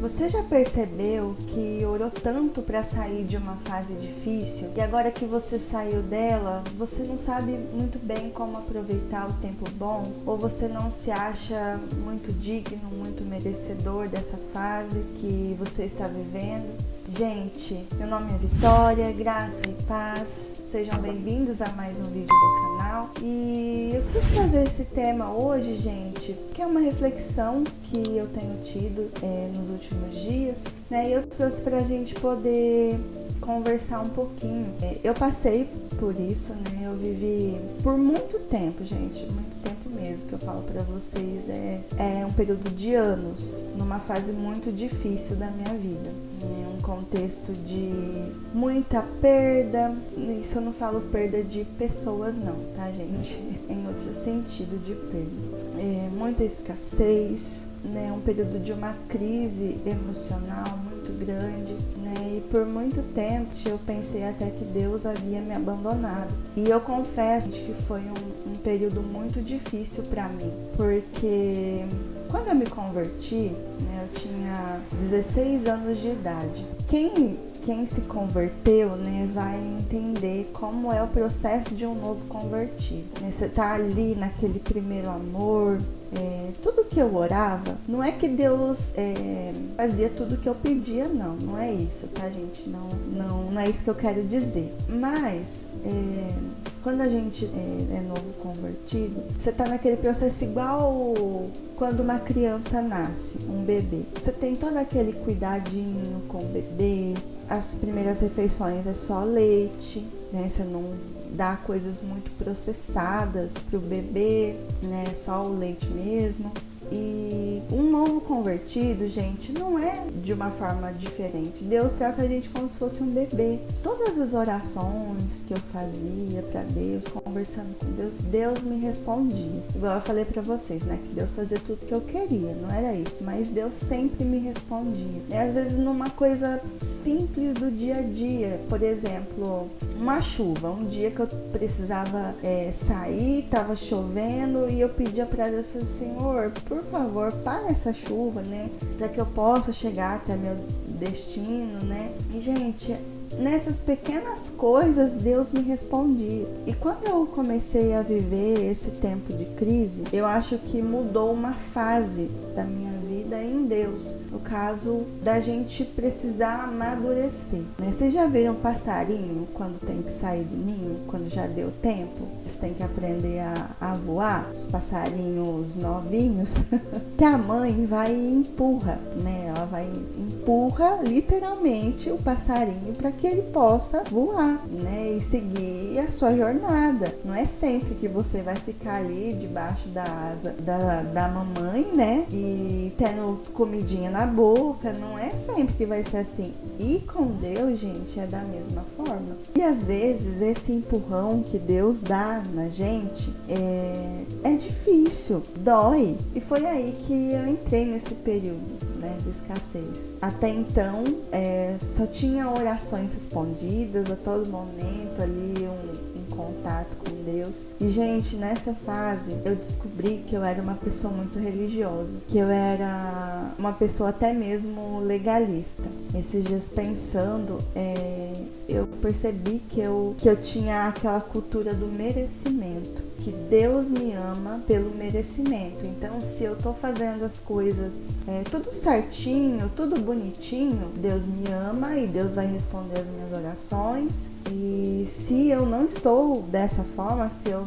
Você já percebeu que orou tanto para sair de uma fase difícil e agora que você saiu dela, você não sabe muito bem como aproveitar o tempo bom? Ou você não se acha muito digno, muito merecedor dessa fase que você está vivendo? Gente, meu nome é Vitória, graça e paz, sejam bem-vindos a mais um vídeo do canal. E eu quis trazer esse tema hoje, gente, que é uma reflexão que eu tenho tido nos últimos dias, né? E eu trouxe pra gente poder conversar um pouquinho. Eu passei por isso, né? Eu vivi por muito tempo, gente, muito tempo mesmo, que eu falo pra vocês, é um período de anos, numa fase muito difícil da minha vida. Um contexto de muita perda, isso eu não falo perda de pessoas não, tá, gente? Em outro sentido de perda. Muita escassez, né? Um período de uma crise emocional muito grande, né? E por muito tempo eu pensei até que Deus havia me abandonado. E eu confesso que foi um período muito difícil para mim, porque quando eu me converti, né, eu tinha 16 anos de idade. Quem se converteu, né, vai entender como é o processo de um novo convertido. Né? Você tá ali naquele primeiro amor. Tudo que eu orava, não é que Deus fazia tudo que eu pedia, não é isso, tá, gente? Não é isso que eu quero dizer. Mas quando a gente é novo convertido, você tá naquele processo igual quando uma criança nasce, um bebê. Você tem todo aquele cuidadinho com o bebê, as primeiras refeições é só leite, né? Você não dá coisas muito processadas pro bebê, né? Só o leite mesmo. E um novo convertido, gente, não é de uma forma diferente. Deus trata a gente como se fosse um bebê. Todas as orações que eu fazia para Deus, conversando com Deus, Deus me respondia. Igual eu falei para vocês, né, que Deus fazia tudo que eu queria, não era isso, mas Deus sempre me respondia. E às vezes numa coisa simples do dia a dia, por exemplo, uma chuva, um dia que eu precisava sair, tava chovendo e eu pedia para Deus, Senhor, por favor, para essa chuva, né, para que eu possa chegar até meu destino, né? E gente, nessas pequenas coisas Deus me respondia. E quando eu comecei a viver esse tempo de crise, eu acho que mudou uma fase da minha vida em Deus, no caso da gente precisar amadurecer, né? Vocês já viram passarinho quando tem que sair do ninho, quando já deu tempo? Eles têm que aprender a voar, os passarinhos novinhos, que a mãe vai e empurra, né? Ela vai empurra literalmente o passarinho para que ele possa voar, né? E seguir a sua jornada. Não é sempre que você vai ficar ali debaixo da asa da mamãe, né? E tendo comidinha na boca, não é sempre que vai ser assim. E com Deus, gente, é da mesma forma. E às vezes esse empurrão que Deus dá na gente é difícil, dói. E foi aí que eu entrei nesse período, né, de escassez. Até então, só tinha orações respondidas a todo momento ali, um contato com Deus. E, gente, nessa fase eu descobri que eu era uma pessoa muito religiosa, que eu era uma pessoa até mesmo legalista. Esses dias pensando, eu percebi que eu tinha aquela cultura do merecimento, que Deus me ama pelo merecimento. Então, se eu tô fazendo as coisas tudo certinho, tudo bonitinho, Deus me ama e Deus vai responder as minhas orações. E se eu não estou dessa forma, se eu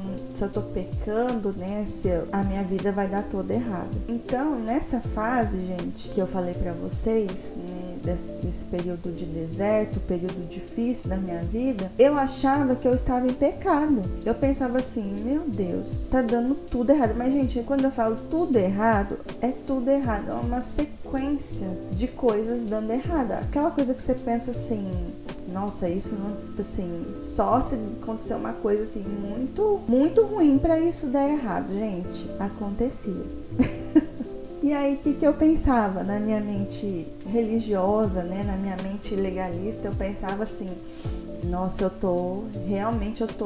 tô pecando, né, a minha vida vai dar toda errada. Então, nessa fase, gente, que eu falei pra vocês, né, desse período de deserto, período difícil da minha vida, eu achava que eu estava em pecado. Eu pensava assim, meu Deus, tá dando tudo errado. Mas, gente, quando eu falo tudo errado, é tudo errado. É uma sequência de coisas dando errado. Aquela coisa que você pensa assim, nossa, isso não, assim, só se acontecer uma coisa assim muito, muito ruim pra isso dar errado, gente. Acontecia. E aí, o que eu pensava na minha mente religiosa, né, na minha mente legalista? Eu pensava assim, nossa, eu tô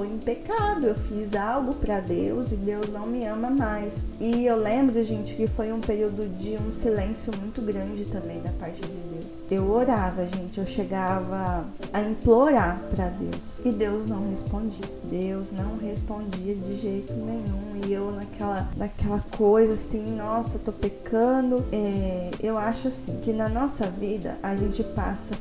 em pecado, eu fiz algo pra Deus e Deus não me ama mais. E eu lembro, gente, que foi um período de um silêncio muito grande também da parte de Deus. Eu orava, gente, eu chegava a implorar pra Deus e Deus não respondia. Deus não respondia de jeito nenhum. E eu naquela coisa assim, nossa, tô pecando. Eu acho assim, que na nossa vida a gente passa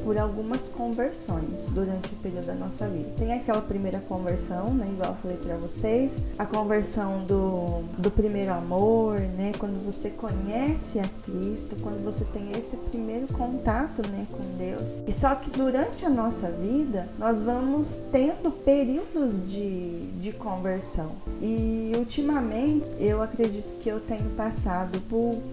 por algumas conversões durante o período da nossa vida. Tem aquela primeira conversão, né, igual eu falei pra vocês, a conversão do primeiro amor, né, quando você conhece a Cristo, quando você tem esse primeiro contato, né, com Deus. E só que durante a nossa vida, nós vamos tendo períodos de conversão. E ultimamente, eu acredito que eu tenho passado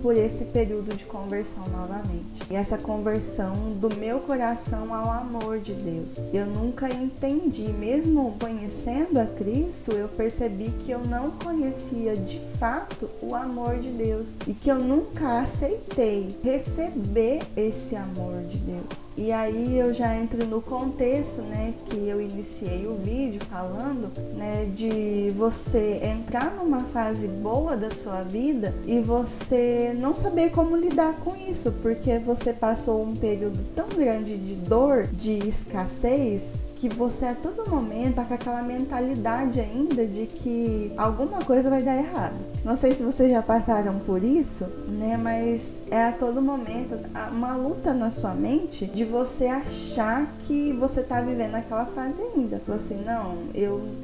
por esse período de conversão novamente. E essa conversão do meu coração ao amor de Deus. Eu nunca entendi, mesmo conhecendo a Cristo, eu percebi que eu não conhecia de fato o amor de Deus e que eu nunca aceitei receber esse amor de Deus. E aí eu já entro no contexto, né, que eu iniciei o vídeo falando, né, de você entrar numa fase boa da sua vida e você não saber como lidar com isso, porque você passou um período tão grande de dor, de escassez, que você a todo momento tá com aquela mentalidade ainda de que alguma coisa vai dar errado. Não sei se vocês já passaram por isso, né? Mas é a todo momento uma luta na sua mente de você achar que você tá vivendo aquela fase ainda. Falou assim, não,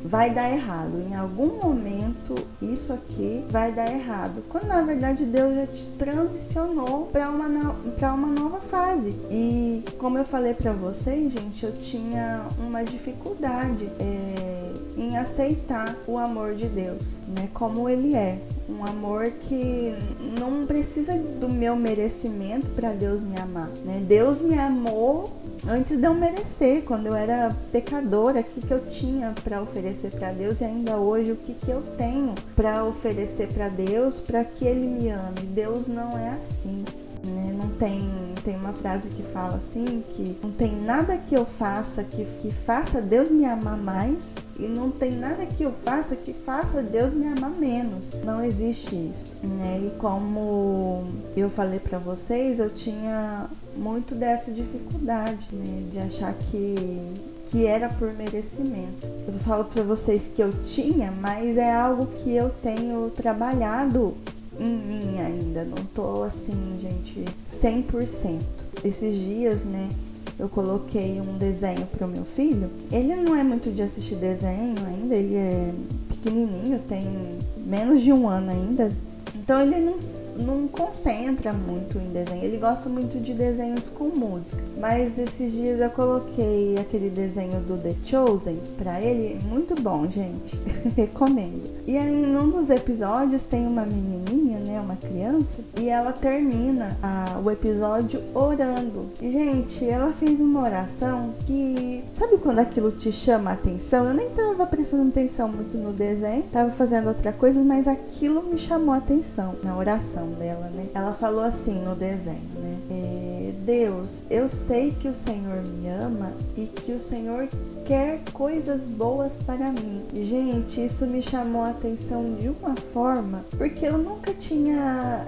vai dar errado. Em algum momento isso aqui vai dar errado. Quando na verdade Deus já te transicionou para uma nova fase. E como eu falei para vocês, gente, eu tinha uma dificuldade em aceitar o amor de Deus, né? Como ele é. Um amor que não precisa do meu merecimento para Deus me amar, né? Deus me amou antes de eu merecer, quando eu era pecadora. O que eu tinha para oferecer para Deus, e ainda hoje o que eu tenho para oferecer para Deus para que Ele me ame. Deus não é assim, né? Não tem uma frase que fala assim, que não tem nada que eu faça que faça Deus me amar mais, e não tem nada que eu faça que faça Deus me amar menos. Não existe isso, né? E como eu falei pra vocês, eu tinha muito dessa dificuldade, né, de achar que era por merecimento. Eu falo pra vocês que eu tinha, mas é algo que eu tenho trabalhado em mim ainda. Não tô assim, gente, 100%. Esses dias, né, eu coloquei um desenho pro meu filho. Ele não é muito de assistir desenho ainda, ele é pequenininho, tem menos de 1 ano ainda. Então ele não concentra muito em desenho, ele gosta muito de desenhos com música. Mas esses dias eu coloquei aquele desenho do The Chosen pra ele, muito bom, gente, recomendo. E aí num dos episódios tem uma menininha, né, uma criança, e ela termina o episódio orando. E, gente, ela fez uma oração que, sabe quando aquilo te chama a atenção? Eu nem tava prestando atenção muito no desenho, tava fazendo outra coisa, mas aquilo me chamou a atenção na oração dela, né? Ela falou assim no desenho, né? Deus, eu sei que o Senhor me ama e que o Senhor quer coisas boas para mim. Gente, isso me chamou a atenção de uma forma, porque eu nunca tinha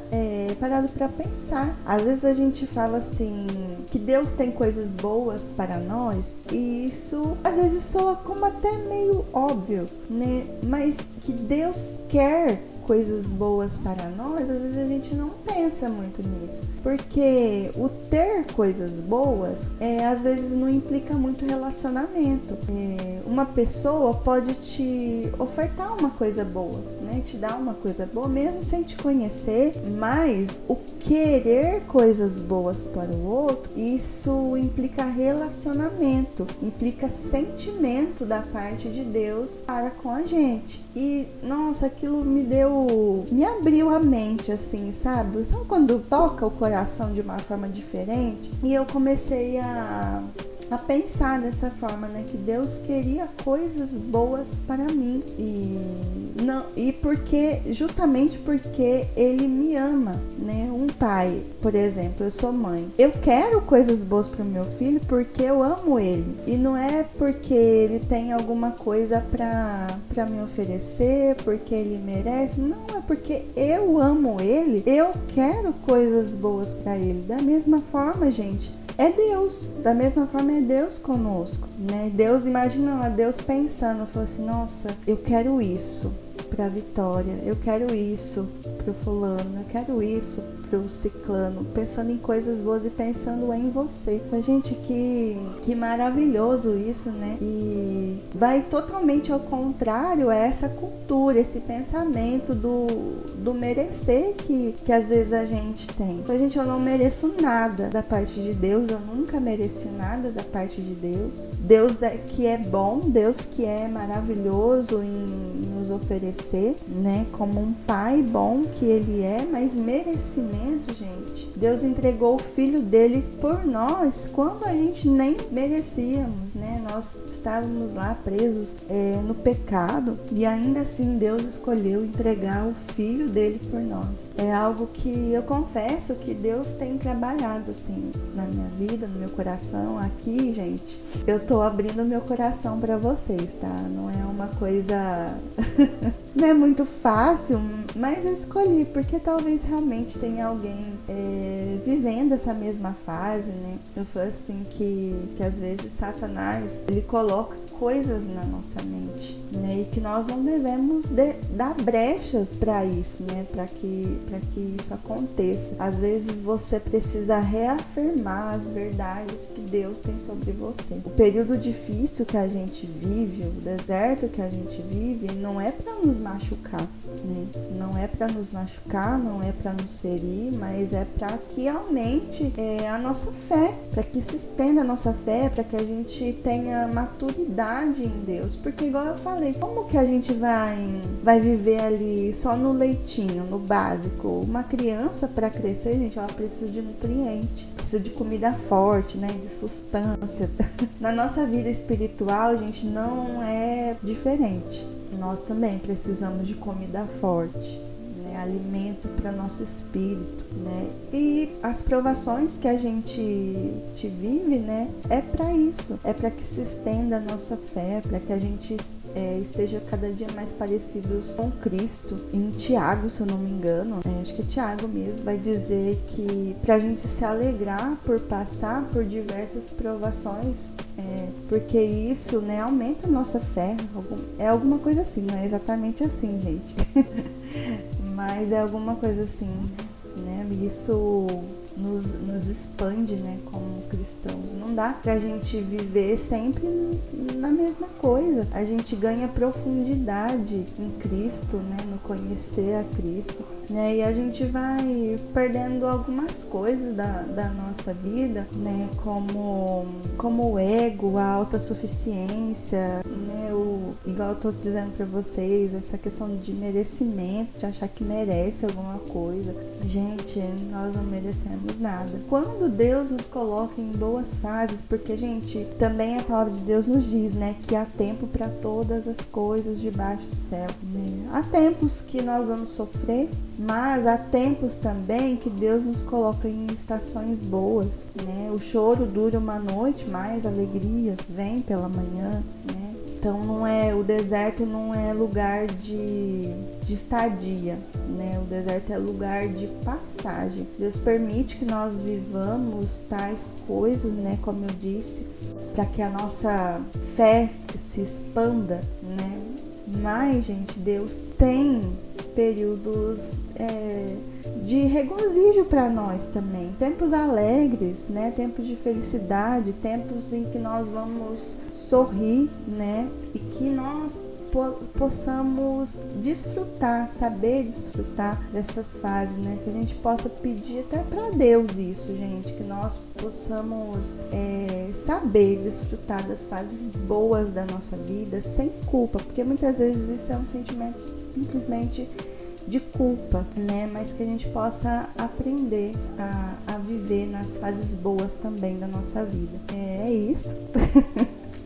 parado para pensar. Às vezes a gente fala assim, que Deus tem coisas boas para nós, e isso às vezes soa como até meio óbvio, né? Mas que Deus quer coisas boas para nós, às vezes a gente não pensa muito nisso, porque o ter coisas boas às vezes não implica muito relacionamento. Uma pessoa pode te ofertar uma coisa boa, né? Te dar uma coisa boa mesmo sem te conhecer, mas o querer coisas boas para o outro, isso implica relacionamento, implica sentimento da parte de Deus para com a gente. E nossa, aquilo me abriu a mente, assim, sabe? Sabe quando toca o coração de uma forma diferente? E eu comecei a pensar dessa forma, né? Que Deus queria coisas boas para mim. E Não, e justamente porque ele me ama, né? Um pai, por exemplo, eu sou mãe. Eu quero coisas boas pro meu filho porque eu amo ele. E não é porque ele tem alguma coisa pra me oferecer, porque ele merece. Não, é porque eu amo ele. Eu quero coisas boas pra ele. Da mesma forma, gente, é Deus. Da mesma forma é Deus conosco, né? Deus, imagina lá, Deus pensando, falou assim, nossa, eu quero isso pra Vitória, eu quero isso pro fulano, eu quero isso pro ciclano, pensando em coisas boas e pensando em você. Mas, gente, que maravilhoso isso, né? E vai totalmente ao contrário a essa cultura, esse pensamento do merecer que às vezes a gente tem. Então, gente, eu não mereço nada da parte de Deus, eu nunca mereci nada da parte de Deus. Deus que é bom, Deus que é maravilhoso em nos oferecer, né? Como um pai bom que ele é, mas merecimento, gente. Deus entregou o filho dele por nós quando a gente nem merecíamos, né? Nós estávamos lá presos no pecado e ainda assim Deus escolheu entregar o filho dele por nós. É algo que eu confesso que Deus tem trabalhado assim na minha vida, no meu coração. Aqui, gente, eu tô abrindo meu coração para vocês, tá? Não é uma coisa não é muito fácil, mas eu escolhi porque talvez realmente tenha alguém vivendo essa mesma fase, né? Eu falo assim que às vezes Satanás, ele coloca coisas na nossa mente, né? E que nós não devemos dar brechas para isso, né? Para que isso aconteça. Às vezes você precisa reafirmar as verdades que Deus tem sobre você. O período difícil que a gente vive, o deserto que a gente vive, não é para nos machucar, né? Não é para nos machucar, não é para nos ferir, mas é para que aumente a nossa fé, para que se estenda a nossa fé, para que a gente tenha maturidade em Deus, porque igual eu falei, como que a gente vai viver ali só no leitinho, no básico? Uma criança, para crescer, gente, ela precisa de nutriente, precisa de comida forte, né, de substância. Na nossa vida espiritual, gente, não é diferente. Nós também precisamos de comida forte, né, alimento para nosso espírito, né? E as provações que a gente vive, né, é para isso, é para que se estenda a nossa fé, para que a gente esteja cada dia mais parecidos com Cristo. Em Tiago, se eu não me engano, acho que é Tiago mesmo, vai dizer que pra gente se alegrar por passar por diversas provações, porque isso, né, aumenta a nossa fé. É alguma coisa assim, não é exatamente assim, gente. Mas é alguma coisa assim, né? Isso nos expande, né, como cristãos. Não dá pra gente viver sempre na mesma coisa. A gente ganha profundidade em Cristo, né, no conhecer a Cristo, né, e a gente vai perdendo algumas coisas da nossa vida, né, como o ego, a autossuficiência, né, igual eu tô dizendo pra vocês, essa questão de merecimento, de achar que merece alguma coisa. Gente, nós não merecemos nada. Quando Deus nos coloca em boas fases, porque, gente, também a palavra de Deus nos diz, né, que há tempo para todas as coisas debaixo do céu, né? Há tempos que nós vamos sofrer, mas há tempos também que Deus nos coloca em estações boas, né? O choro dura uma noite, mas a alegria vem pela manhã, né? Então o deserto não é lugar de estadia, né? O deserto é lugar de passagem. Deus permite que nós vivamos tais coisas, né? Como eu disse, para que a nossa fé se expanda, né? Mas, gente, Deus tem períodos de regozijo para nós também, tempos alegres, né? Tempos de felicidade, tempos em que nós vamos sorrir, né? E que nós possamos desfrutar, saber desfrutar dessas fases, né? Que a gente possa pedir até para Deus isso, gente, que nós possamos saber desfrutar das fases boas da nossa vida sem culpa, porque muitas vezes isso é um sentimento simplesmente de culpa, né? Mas que a gente possa aprender a viver nas fases boas também da nossa vida. É isso.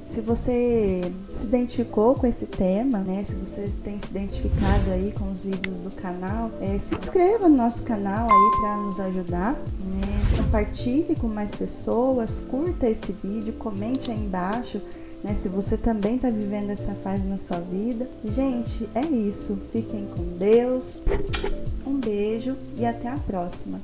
Se você se identificou com esse tema, né? Se você tem se identificado aí com os vídeos do canal, se inscreva no nosso canal aí para nos ajudar, né? Compartilhe com mais pessoas, curta esse vídeo, comente aí embaixo, né, se você também está vivendo essa fase na sua vida. Gente, é isso. Fiquem com Deus. Um beijo e até a próxima.